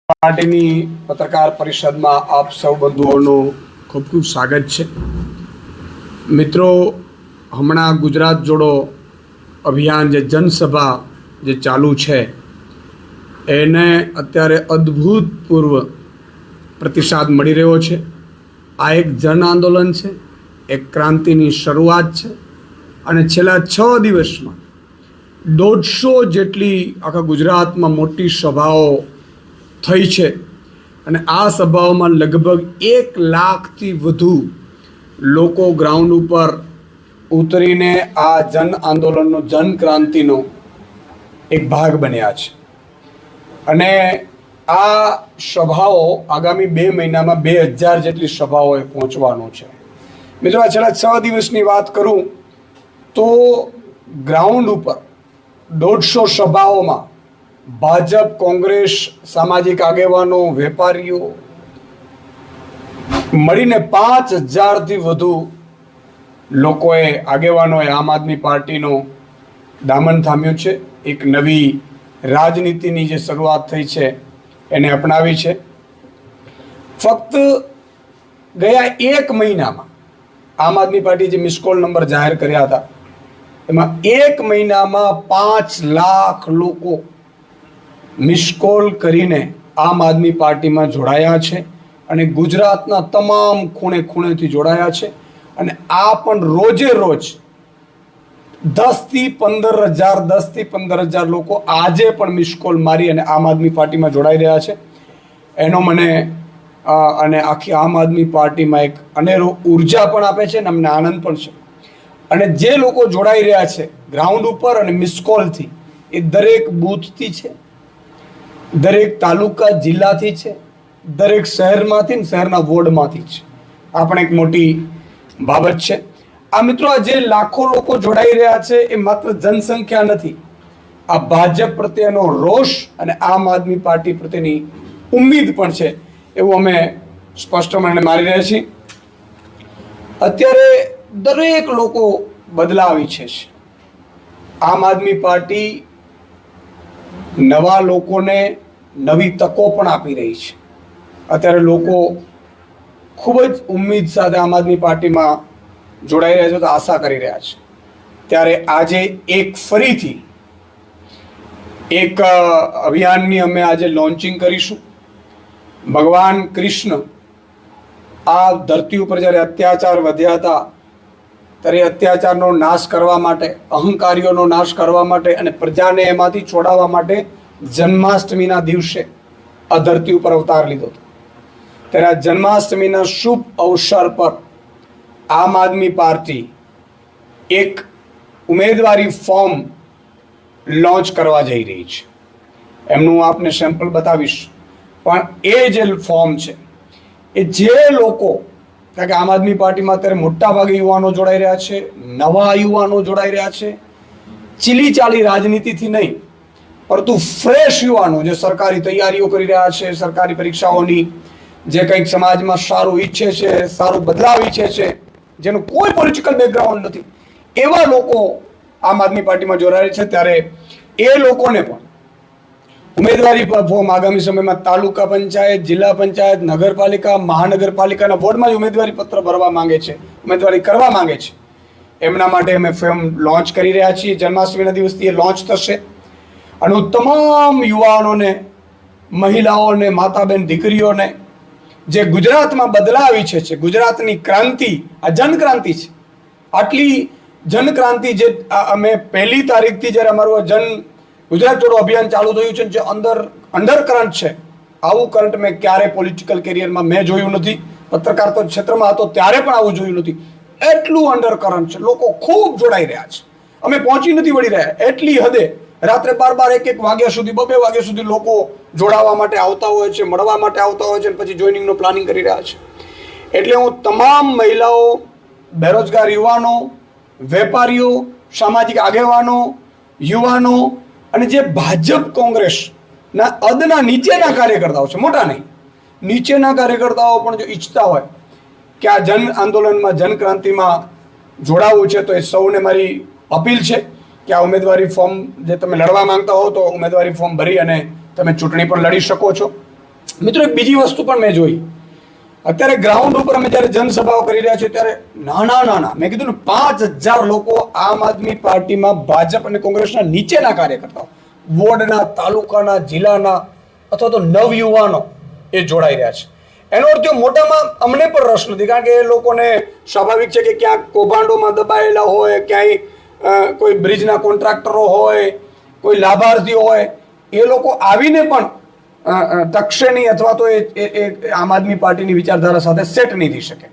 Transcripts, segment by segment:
પાર્ટીની પત્રકાર પરિષદમાં આપ સૌ બંધુઓનું ખૂબ ખૂબ સ્વાગત છે. મિત્રો, હમણાં ગુજરાત જોડો અભિયાન જે જનસભા જે ચાલુ છે એને અત્યારે અદ્ભુતપૂર્વ પ્રતિસાદ મળી રહ્યો છે. આ એક જન આંદોલન છે, એક ક્રાંતિની શરૂઆત છે અને છેલ્લા 6 દિવસમાં 150 જેટલી આખા ગુજરાતમાં મોટી સભાઓ થઈ છે અને આ સભાઓમાં લગભગ 1 લાખથી વધુ લોકો ગ્રાઉન્ડ ઉપર ઉતરીને આ જન આંદોલનનો જન ક્રાંતિનો એક ભાગ બન્યા છે. અને આ સભાઓ આગામી 2 મહિનામાં 2000 જેટલી સભાઓએ પહોંચવાનું છે. મિત્રો, આ છેલ્લા 6 દિવસની વાત કરું તો ગ્રાઉન્ડ ઉપર 150 સભાઓમાં ભાજપ, કોંગ્રેસ, સામાજિક આગેવાનો, વેપારીઓ મળીને 5000થી વધુ લોકોએ, આગેવાનોએ આમ આદમી પાર્ટીનો દામન થામ્યું છે. એક નવી રાજનીતિની જે શરૂઆત થઈ છે એને અપનાવી છે. ફક્ત ગયા 1 મહિનામાં આમ આદમી પાર્ટી જે મિસ કોલ નંબર જાહેર કર્યા હતા એમાં 1 મહિનામાં 5 લાખ લોકો મિસ કોલ કરીને આમ આદમી પાર્ટીમાં જોડાયા છે અને ગુજરાતના તમામ ખૂણે ખૂણેથી જોડાયા છે. અને આ પણ રોજે રોજ 10થી 15,000 લોકો આજે પણ મિસ કોલ મારી અને આમ આદમી પાર્ટીમાં જોડાઈ રહ્યા છે. એનો મને અને આખી આમ આદમી પાર્ટીમાં એક અનેરો ઉર્જા પણ આપે છે અને અમને આનંદ પણ છે. અને જે લોકો જોડાઈ રહ્યા છે ગ્રાઉન્ડ ઉપર અને મિસ કોલથી, એ દરેક બૂથથી છે, દરેક તાલુકા જિલ્લાથી છે, દરેક શહેરમાંથી ને શહેરના વોર્ડમાંથી છે. આ પણ એક મોટી બાબત છે. આ મિત્રો, આ જે લાખો લોકો જોડાઈ રહ્યા છે એ માત્ર જનસંખ્યા નથી, આ ભાજપ પ્રત્યેનો રોષ અને આમ આદમી પાર્ટી પ્રત્યેની ઉમ્મીદ પણ છે, એવું અમે સ્પષ્ટપણે માની રહ્યા છીએ. અત્યારે દરેક લોકો બદલાવ ઈચ્છે છે. આમ આદમી પાર્ટી નવા લોકોને નવી તકો પણ આપી રહી છે. અત્યારે લોકો ખૂબ જ ઉમ્મીદ સાથે આમ આદમી પાર્ટીમાં જોડાઈ રહ્યા છે, તો આશા કરી રહ્યા છે. ત્યારે આજે ફરીથી એક અભિયાનની અમે આજે લોન્ચિંગ કરીશું. ભગવાન કૃષ્ણ આ ધરતી ઉપર જ્યારે અત્યાચાર વધ્યા હતા ત્યારે અત્યાચારનો નાશ કરવા માટે, અહંકારીઓનો નાશ કરવા માટે અને પ્રજાને એમાંથી છોડાવવા માટે જન્માષ્ટમીના દિવસે આ ધરતી ઉપર અવતાર લીધો હતો. ત્યારે આ જન્માષ્ટમીના શુભ અવસર પર આમ આદમી પાર્ટી એક ઉમેદવારી ફોર્મ લોન્ચ કરવા જઈ રહી છે. એમનું આપને સેમ્પલ બતાવીશ. પણ એ જે ફોર્મ છે એ જે લોકો, કારણ કે આમ આદમી પાર્ટીમાં અત્યારે મોટા ભાગે યુવાનો જોડાઈ રહ્યા છે, નવા યુવાનો જોડાઈ રહ્યા છે, ચીલી ચાલી રાજનીતિથી નહીં પરંતુ ફ્રેશ યુવાનો જે સરકારી તૈયારીઓ કરી રહ્યા છે, સરકારી પરીક્ષાઓની, જે કંઈક સમાજમાં સારું ઈચ્છે છે, સારું બદલાવ ઈચ્છે છે, જેનું કોઈ પોલિટિકલ બેકગ્રાઉન્ડ નથી, એવા લોકો આમ આદમી પાર્ટીમાં જોડાય છે. ત્યારે એ લોકોને પણ ઉમેદવારી ફોર્મ આગામી સમયમાં તાલુકા પંચાયત, જિલ્લા પંચાયત, નગરપાલિકા, મહાનગરપાલિકાના વોર્ડમાં જ ઉમેદવારી પત્ર ભરવા માંગે છે, ઉમેદવારી કરવા માંગે છે, એમના માટે અમે ફોર્મ લોન્ચ કરી રહ્યા છીએ. જન્માષ્ટમીના દિવસથી એ લોન્ચ થશે અને હું તમામ યુવાનોને, મહિલાઓને, માતાબેન દીકરીઓને જે ગુજરાતમાં બદલાવ ઈચ્છે છે, ગુજરાતની ક્રાંતિ, આ જનક્રાંતિ છે, આટલી જનક્રાંતિ જે અમે 1લી તારીખથી જ્યારે અમારું ગુજરાત જોડો અભિયાન ચાલુ થયું છે, જે અંડર કરંટ છે, આવું કરંટ મેં ક્યારે પોલિટિકલ કેરિયરમાં મેં જોયું નથી. પત્રકારતા ક્ષેત્રમાં હતો ત્યારે પણ આવું જોયું નથી. એટલું અંડર કરંટ છે, લોકો ખૂબ જોડાઈ રહ્યા છે. અમે પહોંચી નથી વળી રહ્યા. એટલી હદે રાત્રે 12-1 વાગ્યા સુધી, 2 વાગ્યા સુધી લોકો જોડાવા માટે આવતા હોય છે, મળવા માટે આવતા હોય છે અને પછી જોઈનિંગનો પ્લાનિંગ કરી રહ્યા છે. એટલે હું તમામ મહિલાઓ, બેરોજગાર યુવાનો, વેપારીઓ, સામાજિક આગેવાનો, યુવાનો અને જે ભાજપ કોંગ્રેસના અદના નીચેના કાર્યકર્તાઓ છે, મોટા નહીં, નીચેના કાર્યકર્તાઓ પણ જો ઈચ્છતા હોય કે આ જન આંદોલનમાં, જન ક્રાંતિમાં જોડાવવું છે, તો એ સૌને મારી અપીલ છે કે આ ઉમેદવારી ફોર્મ જે તમે લડવા માંગતા હો તો ઉમેદવારી ફોર્મ ભરી અને તમે ચૂંટણી પણ લડી શકો છો. મિત્રો એક બીજી વસ્તુ પણ મેં જોઈ, અત્યારે ગ્રાઉન્ડ ઉપર અમે જ્યારે જનસભાઓ કરી રહ્યા છીએ ત્યારે નાના મેં કીધું ને 5,000 લોકો આમ આદમી પાર્ટીમાં ભાજપ અને કોંગ્રેસના નીચેના કાર્યકર્તાઓ, વોર્ડના, તાલુકાના, જિલ્લાના અથવા તો નવયુવાનો એ જોડાઈ રહ્યા છે. એનો અર્થ મોટામાં અમને પણ રસ નથી, કારણ કે એ લોકોને સ્વાભાવિક છે કે ક્યાંક કૌભાંડોમાં દબાયેલા હોય, ક્યાંય કોઈ બ્રિજના કોન્ટ્રાક્ટરો હોય, કોઈ લાભાર્થીઓ હોય, એ લોકો આવીને પણ ટકશે નહીં અથવા તો એ આમ આદમી પાર્ટીની વિચારધારા સાથે સેટ નહીં થઈ શકે.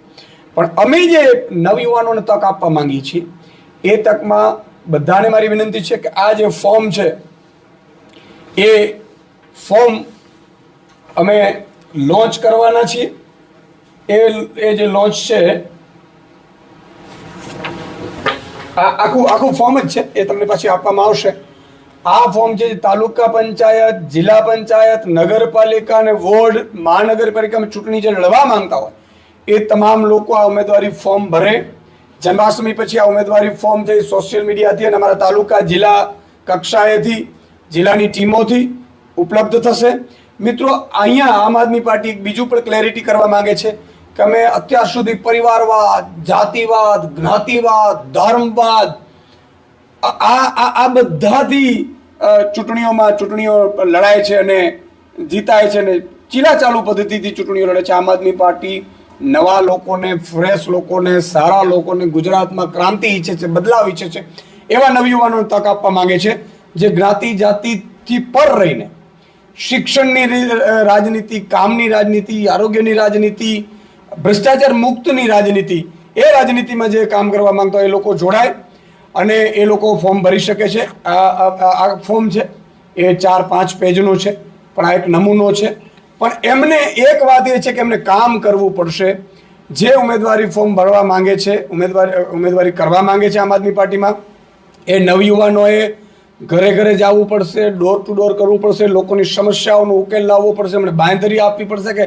પણ અમે જે નવયુવાનોને તક આપવા માંગીએ છીએ એ તકમાં બધાને મારી વિનંતી છે કે આ જે ફોર્મ છે એ ફોર્મ અમે લોન્ચ કરવાના છીએ. એ જે લોન્ચ છે આખું ફોર્મ જ છે, એ તમને પછી આપવામાં આવશે. આ ફોર્મ છે તાલુકા પંચાયત, જિલ્લા પંચાયત, નગરપાલિકા અને વોર્ડ, મહાનગરપાલિકામાં ચૂંટણી જે લડવા માંગતા હોય એ તમામ લોકો આ ઉમેદવારી ફોર્મ ભરે. જન્માષ્ટમી પછી આ ઉમેદવારી ફોર્મ છે સોશિયલ મીડિયાથી અને અમારા તાલુકા જિલ્લા કક્ષાએથી, જિલ્લાની ટીમોથી ઉપલબ્ધ થશે. મિત્રો, અહીંયા આમ આદમી પાર્ટી એક બીજું પણ ક્લેરિટી કરવા માંગે છે કે અમે અત્યાર સુધી પરિવારવાદ, જાતિવાદ, જ્ઞાતિવાદ, ધર્મવાદ આ બધાથી ચૂંટણીઓ લડાય છે અને જીતાય છે અને ચીલાચાલુ પદ્ધતિથી ચૂંટણીઓ લડે છે. આમ આદમી પાર્ટી નવા લોકોને, ફ્રેશ લોકોને, સારા લોકોને, ગુજરાતમાં ક્રાંતિ ઈચ્છે છે, બદલાવ ઈચ્છે છે, એવા નવયુવાનોને તક આપવા માંગે છે જે જ્ઞાતિ જાતિથી પર રહીને શિક્ષણની રાજનીતિ, કામની રાજનીતિ, આરોગ્યની રાજનીતિ, ભ્રષ્ટાચાર મુક્તની રાજનીતિ, એ રાજનીતિમાં જે કામ કરવા માંગતા હોય એ લોકો જોડાય અને એ લોકો ફોર્મ ભરી શકે છે. આ ફોર્મ છે એ 4-5 પેજનું છે, પણ આ એક નમૂનો છે. પણ એમને એક વાત એ છે કે એમને કામ કરવું પડશે. જે ઉમેદવારી ફોર્મ ભરવા માંગે છે, ઉમેદવારી કરવા માંગે છે આમ આદમી પાર્ટીમાં, એ નવયુવાનોએ ઘરે ઘરે જવું પડશે, ડોર ટુ ડોર કરવું પડશે, લોકોની સમસ્યાઓનો ઉકેલ લાવવો પડશે, એમને બાંયધરી આપવી પડશે કે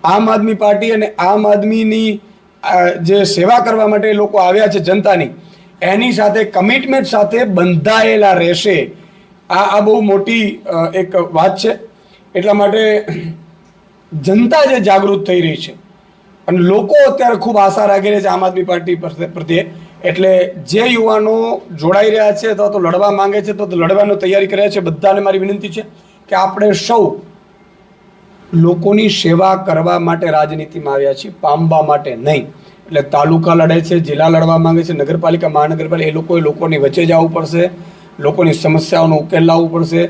આમ આદમી પાર્ટી અને આમ આદમીની જે સેવા કરવા માટે એ લોકો આવ્યા છે જનતાની, એની સાથે કમિટમેન્ટ સાથે બંધાયેલા રહેશે. આ બહુ મોટી એક વાત છે. એટલા માટે જનતા જે જાગૃત થઈ રહી છે અને લોકો અત્યારે ખૂબ આશા રાખી રહ્યા છે આમ આદમી પાર્ટી પ્રત્યે, એટલે જે યુવાનો જોડાઈ રહ્યા છે અથવા તો લડવા માંગે છે તો લડવાની તૈયારી કરી રહ્યા છે, બધાને મારી વિનંતી છે કે આપણે સૌ લોકોની સેવા કરવા માટે રાજનીતિમાં આવ્યા છીએ, પામવા માટે નહીં. એટલે તાલુકા લડે છે, જિલ્લા લડવા માંગે છે, નગરપાલિકા, મહાનગરપાલિકા, લોકોની વચ્ચે જવું પડશે, લોકોની સમસ્યાઓનો ઉકેલ લાવવું પડશે.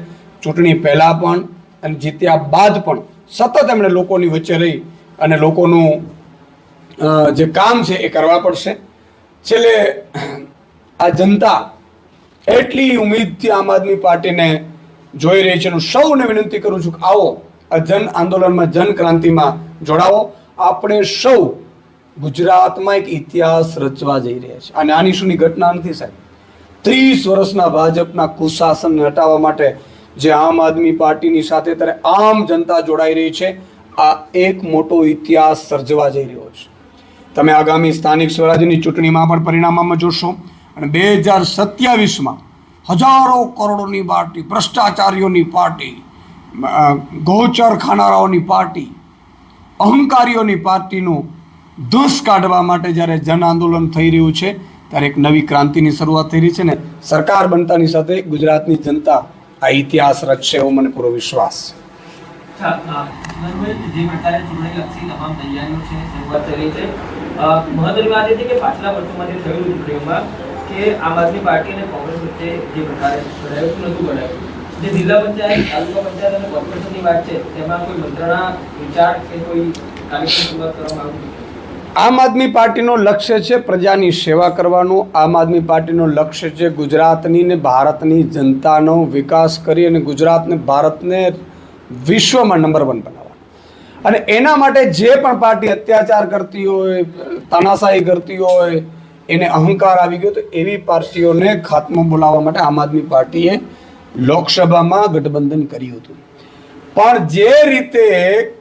ચૂંટણી પહેલાં પણ અને જીત્યા બાદ પણ સતત એમણે લોકોની વચ્ચે રહી અને લોકોનું જે કામ છે એ કરવા પડશે. છેલ્લે આ જનતા એટલી ઉમ્મીદથી આમ આદમી પાર્ટીને જોઈ રહી છે. હું સૌને વિનંતી કરું છું કે આવો આ જન આંદોલનમાં, જન ક્રાંતિમાં જોડાવો. આપણે સૌ ગુજરાતમાં એક ઇતિહાસ રચવા જઈ રહ્યા છે. આ નાની સૂની ઘટના નથી સાહેબ. 30 વર્ષના ભાજપના કુશાસનને હટાવવા માટે જે આમ આદમી પાર્ટીની સાથે અત્યારે આમ જનતા જોડાઈ રહી છે, આ એક મોટો ઇતિહાસ સર્જવા જઈ રહ્યો છે. તમે આગામી સ્થાનિક સ્વરાજ્યની ચૂંટણીમાં પણ પરિણામમાં જોશો અને 2027માં હજારો કરોડોની પાર્ટી, ભ્રષ્ટાચારીઓની પાર્ટી, ગૌચર ખાનારાઓની પાર્ટી, અહંકારીઓની પાર્ટીનું ધસ કાઢવા માટે જ્યારે જન આંદોલન થઈ રહ્યું છે ત્યારે એક નવી ક્રાંતિની શરૂઆત થઈ રહી છે ને સરકાર બનતાની સાથે ગુજરાતની જનતા આ ઇતિહાસ રચશે એવો મને પૂરો વિશ્વાસ છે. જે પ્રકારે ચૂંટણીલક્ષી તમામ તૈયારીઓ છે શરૂઆત થઈ રહી છે. મહત્વની વાત એ છે કે પાછલા વર્ષોમાં જે થયું ચૂંટણીઓમાં કે આમ આદમી પાર્ટી અને કોંગ્રેસ વચ્ચે જે પ્રકારે લડાયું નહોતું બનાવ્યું, જે જિલ્લા પંચાયત, તાલુકા પંચાયત અને કોર્પોરેશનની વાત છે તેમાં કોઈ મંત્રણા, વિચાર કે કોઈ કાર્યક્રમ શરૂઆત કરવામાં આવ્યું? આમ આદમી પાર્ટીનો લક્ષ્ય છે પ્રજાની સેવા કરવાનું. આમ આદમી પાર્ટીનો લક્ષ્ય છે ગુજરાતની ને ભારતની જનતાનો વિકાસ કરી અને ગુજરાતને, ભારતને વિશ્વમાં નંબર 1 બનાવવાનું. અને એના માટે જે પણ પાર્ટી અત્યાચાર કરતી હોય, તાનાશાહી કરતી હોય, એને અહંકાર આવી ગયો તો એવી પાર્ટીઓને ખાત્મો બોલાવવા માટે આમ આદમી પાર્ટીએ લોકસભામાં ગઠબંધન કર્યું હતું. પણ જે રીતે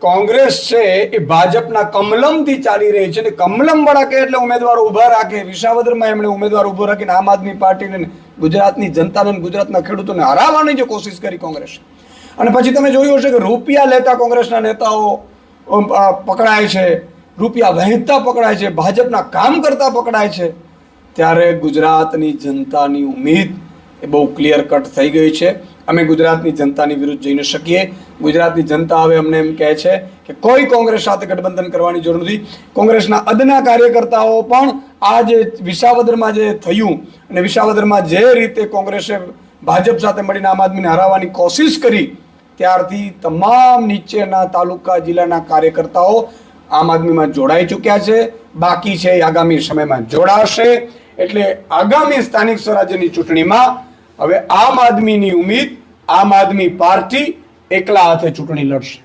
કોંગ્રેસ છે એ ભાજપના કમલમથી ચાલી રહી છે, કમલમ વાળા કે એટલે ઉમેદવારો ઊભા રાખે. વિસાવદરમાં એમણે ઉમેદવાર ઊભો રાખીને આમ આદમી પાર્ટીને, ગુજરાતની જનતાને, ગુજરાતના ખેડૂતોને હરાવવાની જે કોશિશ કરી કોંગ્રેસ, અને પછી તમે જોયું હશે કે રૂપિયા લેતા કોંગ્રેસના નેતાઓ પકડાય છે, રૂપિયા વહેંચતા પકડાય છે, ભાજપના કામ કરતા પકડાય છે. ત્યારે ગુજરાતની જનતાની ઉમ્મીદ એ બહુ ક્લિયર કટ થઈ ગઈ છે. અમે ગુજરાતની જનતાની વિરુદ્ધ જઈ ન શકીએ. ગુજરાતની જનતા હવે અમને એમ કહે છે કે કોઈ કોંગ્રેસ સાથે ગઠબંધન કરવાની જરૂર નથી. કોંગ્રેસના અદના કાર્યકર્તાઓ પણ આ જે વિસાવદરમાં જે થયું અને વિસાવદરમાં જે રીતે કોંગ્રેસે ભાજપ સાથે મળીને આમ આદમીને હરાવવાની કોશિશ કરી, ત્યારથી તમામ નીચેના તાલુકા જિલ્લાના કાર્યકર્તાઓ આમ આદમીમાં જોડાઈ ચૂક્યા છે. બાકી છે એ આગામી સમયમાં જોડાશે. એટલે આગામી સ્થાનિક સ્વરાજ્યની ચૂંટણીમાં હવે આમ આદમીની ઉમ્મીદ, આમ આદમી પાર્ટી એકલા હાથે ચૂંટણી લડશે.